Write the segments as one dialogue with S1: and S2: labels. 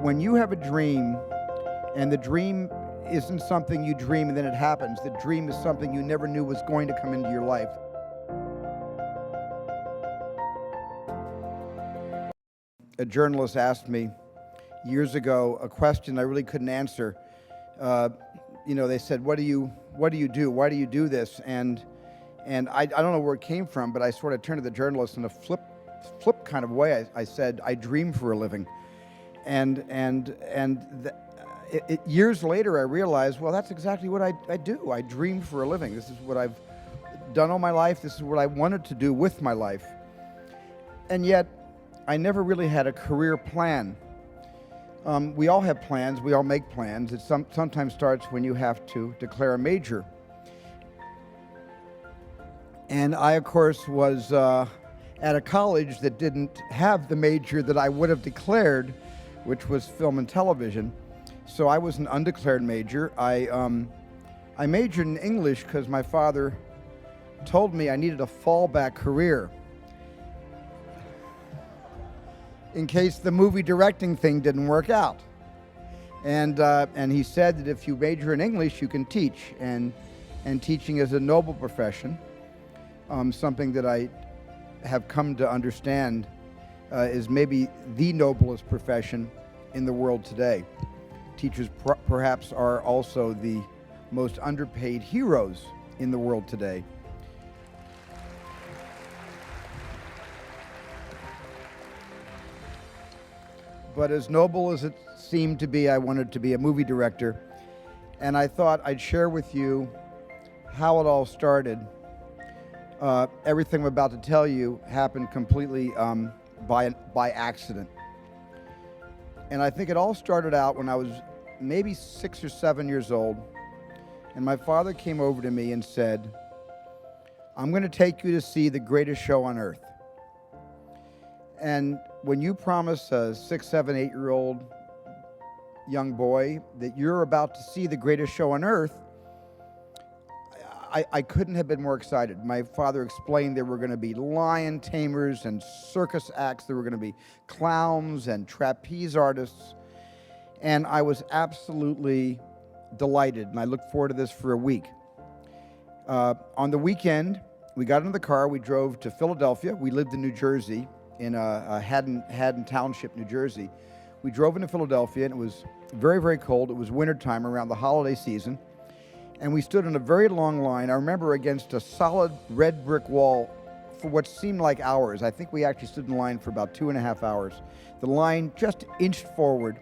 S1: When you have a dream, and the dream isn't something you dream and then it happens, the dream is something you never knew was going to come into your life. A journalist asked me years ago a question I really couldn't answer. They said, "What do you do? Why do you do this?" And I don't know where it came from, but I sort of turned to the journalist in a flip kind of way. I said, "I dream for a living," years later I realized, well, that's exactly what I do. I dream for a living. This is what I've done all my life. This is what I wanted to do with my life. And yet, I never really had a career plan. We all have plans. We all make plans. It sometimes starts when you have to declare a major. And I, of course, was at a college that didn't have the major that I would have declared, which was film and television. So I was an undeclared major. I majored in English because my father told me I needed a fallback career in case the movie directing thing didn't work out. And he said that if you major in English, you can teach, and teaching is a noble profession. Something that I have come to understand is maybe the noblest profession in the world today. Teachers perhaps are also the most underpaid heroes in the world today. But as noble as it seemed to be, I wanted to be a movie director. And I thought I'd share with you how it all started. Everything I'm about to tell you happened completely by accident. And I think it all started out when I was maybe 6 or 7 years old. And my father came over to me and said, "I'm going to take you to see the greatest show on earth." And when you promise a 6, 7, 8-year-old young boy that you're about to see the greatest show on earth, I couldn't have been more excited. My father explained there were going to be lion tamers and circus acts. There were going to be clowns and trapeze artists. And I was absolutely delighted, and I looked forward to this for a week. On the weekend, we got in the car. We drove to Philadelphia. We lived in New Jersey, in Haddon Township, New Jersey. We drove into Philadelphia, and it was very, very cold. It was wintertime around the holiday season. And we stood in a very long line, I remember, against a solid red brick wall for what seemed like hours. I think we actually stood in line for about 2.5 hours. The line just inched forward.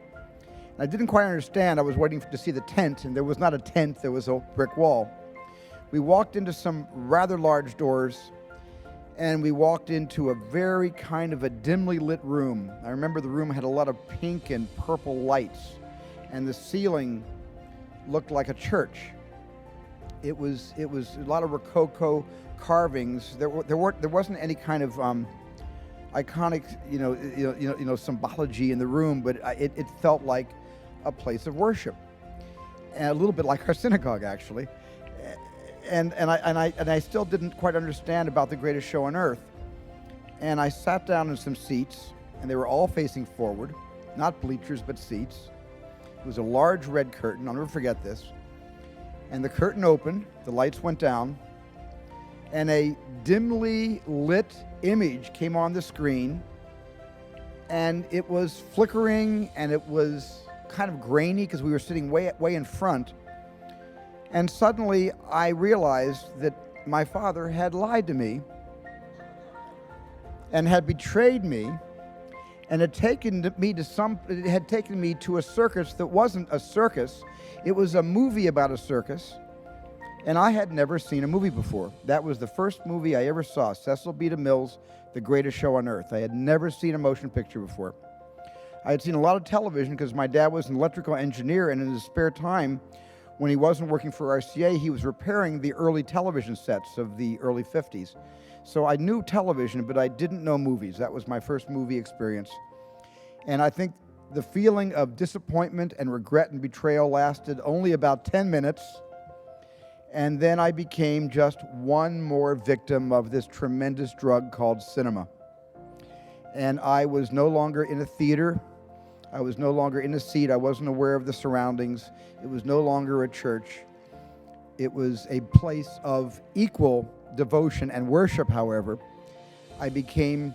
S1: And I didn't quite understand. I was waiting to see the tent, and there was not a tent, there was a brick wall. We walked into some rather large doors, and we walked into a very kind of a dimly lit room. I remember the room had a lot of pink and purple lights, and the ceiling looked like a church. It was a lot of Rococo carvings. There wasn't any kind of iconic symbology in the room, but it felt like a place of worship, and a little bit like our synagogue, actually. And I still didn't quite understand about the greatest show on earth. And I sat down in some seats, and they were all facing forward, not bleachers but seats. It was a large red curtain. I'll never forget this. And the curtain opened, the lights went down, and a dimly lit image came on the screen, and it was flickering, and it was kind of grainy because we were sitting way in front. And suddenly I realized that my father had lied to me and had betrayed me, and had taken me to a circus that wasn't a circus. It was a movie about a circus, and I had never seen a movie before. That was the first movie I ever saw, Cecil B. DeMille's The Greatest Show on Earth. I had never seen a motion picture before. I had seen a lot of television because my dad was an electrical engineer, and in his spare time, when he wasn't working for RCA, he was repairing the early television sets of the early 50s. So I knew television, but I didn't know movies. That was my first movie experience. And I think the feeling of disappointment and regret and betrayal lasted only about 10 minutes. And then I became just one more victim of this tremendous drug called cinema. And I was no longer in a theater. I was no longer in a seat. I wasn't aware of the surroundings. It was no longer a church. It was a place of equal devotion and worship, however. I became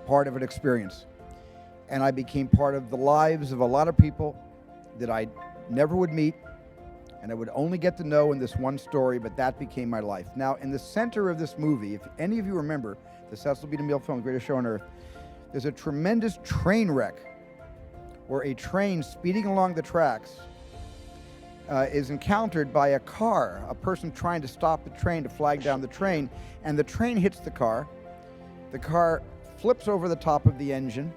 S1: part of an experience. And I became part of the lives of a lot of people that I never would meet, and I would only get to know in this one story, but that became my life. Now, in the center of this movie, if any of you remember the Cecil B. DeMille film, Greatest Show on Earth, there's a tremendous train wreck where a train speeding along the tracks is encountered by a car, a person trying to stop the train to flag down the train, and the train hits the car. The car flips over the top of the engine,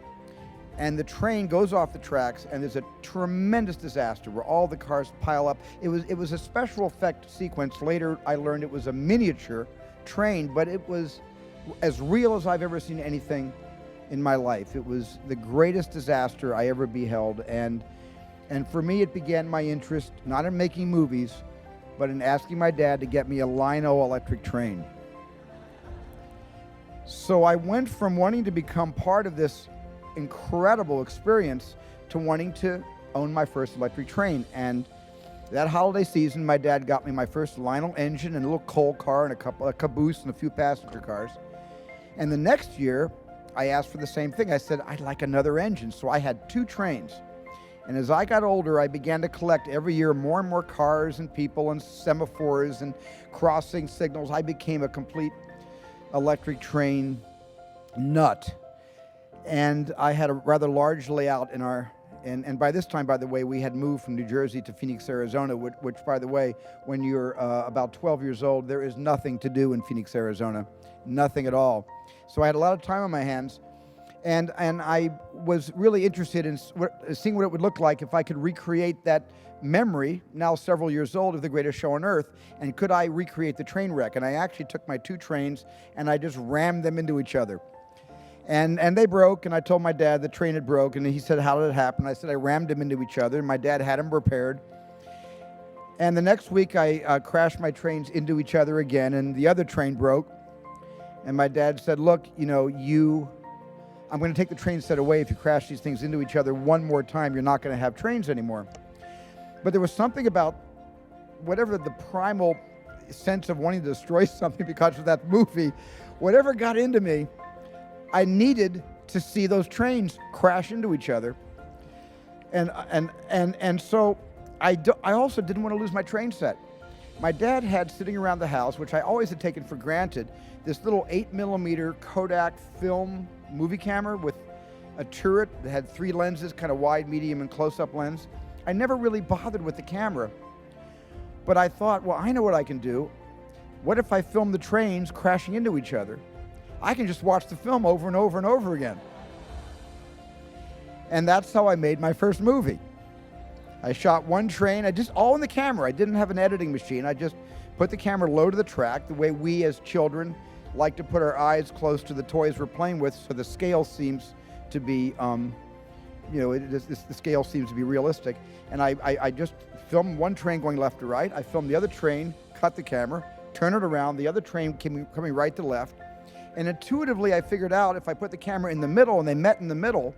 S1: and the train goes off the tracks, and there's a tremendous disaster where all the cars pile up. It was a special effect sequence. Later, I learned it was a miniature train, but it was as real as I've ever seen anything in my life. It was the greatest disaster I ever beheld, and for me, it began my interest not in making movies, but in asking my dad to get me a Lino electric train. So I went from wanting to become part of this incredible experience to wanting to own my first electric train. And that holiday season, my dad got me my first Lionel engine and a little coal car and a caboose and a few passenger cars. And the next year, I asked for the same thing. I said, I'd like another engine. So I had 2 trains. And as I got older, I began to collect every year more and more cars and people and semaphores and crossing signals. I became a complete electric train nut. And I had a rather large layout in our, and by this time, by the way, we had moved from New Jersey to Phoenix, Arizona, which by the way, when you're about 12 years old, there is nothing to do in Phoenix, Arizona, nothing at all. So I had a lot of time on my hands, and I was really interested in seeing what it would look like if I could recreate that memory, now several years old, of the greatest show on earth, and could I recreate the train wreck? And I actually took my 2 trains and I just rammed them into each other. And they broke, and I told my dad the train had broke, and he said, how did it happen? I said, I rammed them into each other, and my dad had them repaired. And the next week, I crashed my trains into each other again, and the other train broke. And my dad said, look, I'm going to take the train set away. If you crash these things into each other one more time, you're not going to have trains anymore. But there was something about whatever the primal sense of wanting to destroy something because of that movie, whatever got into me, I needed to see those trains crash into each other. And so I also didn't want to lose my train set. My dad had sitting around the house, which I always had taken for granted, this little 8mm Kodak film movie camera with a turret that had 3 lenses, kind of wide, medium, and close-up lens. I never really bothered with the camera. But I thought, well, I know what I can do. What if I film the trains crashing into each other? I can just watch the film over and over and over again. And that's how I made my first movie. I shot one train, all in the camera. I didn't have an editing machine. I just put the camera low to the track, the way we as children like to put our eyes close to the toys we're playing with, so the scale seems to be, the scale seems to be realistic. And I just filmed one train going left to right. I filmed the other train, cut the camera, turn it around, the other train coming right to left. And intuitively, I figured out if I put the camera in the middle and they met in the middle,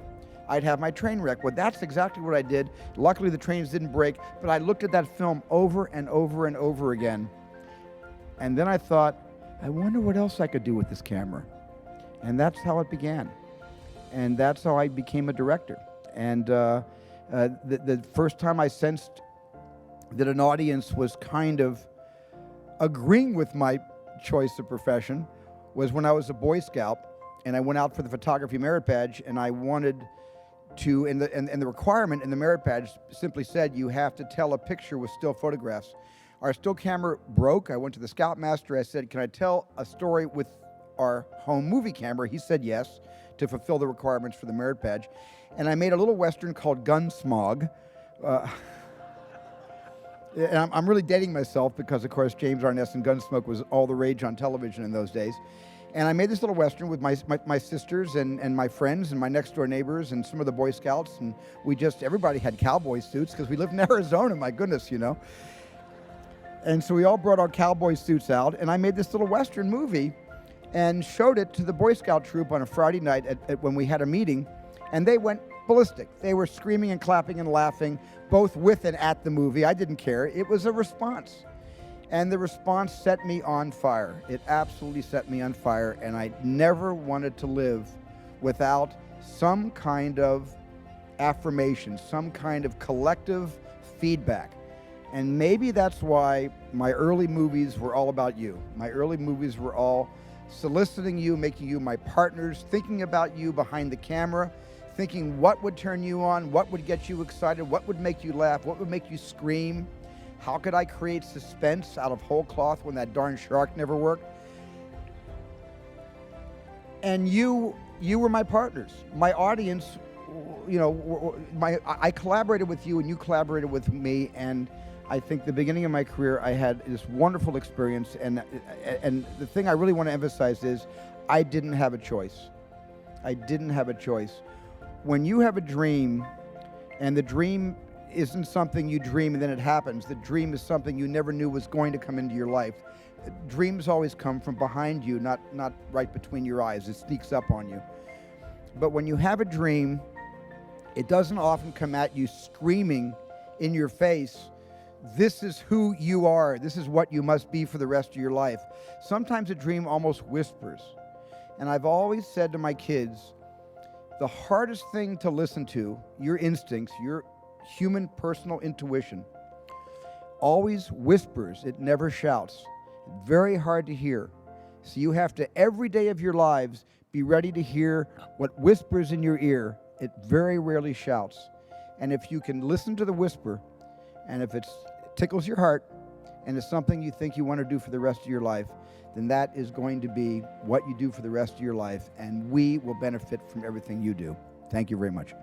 S1: I'd have my train wreck. Well, that's exactly what I did. Luckily, the trains didn't break, but I looked at that film over and over and over again. And then I thought, I wonder what else I could do with this camera. And that's how it began. And that's how I became a director. And the first time I sensed that an audience was kind of agreeing with my choice of profession was when I was a Boy Scout, and I went out for the photography merit badge, and I wanted to, and the requirement in the merit badge simply said you have to tell a picture with still photographs. Our still camera broke. I went to the Scoutmaster. I said, can I tell a story with our home movie camera? He said yes, to fulfill the requirements for the merit badge. And I made a little Western called Gunsmog. And I'm really dating myself because, of course, James Arness and Gunsmoke was all the rage on television in those days. And I made this little Western with my sisters and my friends and my next-door neighbors and some of the Boy Scouts. And everybody had cowboy suits because we lived in Arizona, my goodness, And so we all brought our cowboy suits out, and I made this little Western movie and showed it to the Boy Scout troop on a Friday night when we had a meeting. And they went ballistic. They were screaming and clapping and laughing, both with and at the movie. I didn't care. It was a response. And the response set me on fire. It absolutely set me on fire, and I never wanted to live without some kind of affirmation, some kind of collective feedback. And maybe that's why my early movies were all about you. My early movies were all soliciting you, making you my partners, thinking about you behind the camera, thinking what would turn you on, what would get you excited, what would make you laugh, what would make you scream. How could I create suspense out of whole cloth when that darn shark never worked? And you were my partners. My audience, I collaborated with you and you collaborated with me, and I think the beginning of my career, I had this wonderful experience, and the thing I really want to emphasize is I didn't have a choice. I didn't have a choice. When you have a dream, and the dream isn't something you dream and then it happens. The dream is something you never knew was going to come into your life. Dreams always come from behind you, not right between your eyes. It sneaks up on you. But when you have a dream, it doesn't often come at you screaming in your face, this is who you are. This is what you must be for the rest of your life. Sometimes a dream almost whispers. And I've always said to my kids, the hardest thing to listen to, your instincts, your human personal intuition, always whispers. It never shouts. Very hard to hear. So you have to, every day of your lives, be ready to hear what whispers in your ear. It very rarely shouts. And if you can listen to the whisper, and if it tickles your heart, and it's something you think you want to do for the rest of your life, then that is going to be what you do for the rest of your life, and we will benefit from everything you do. Thank you very much.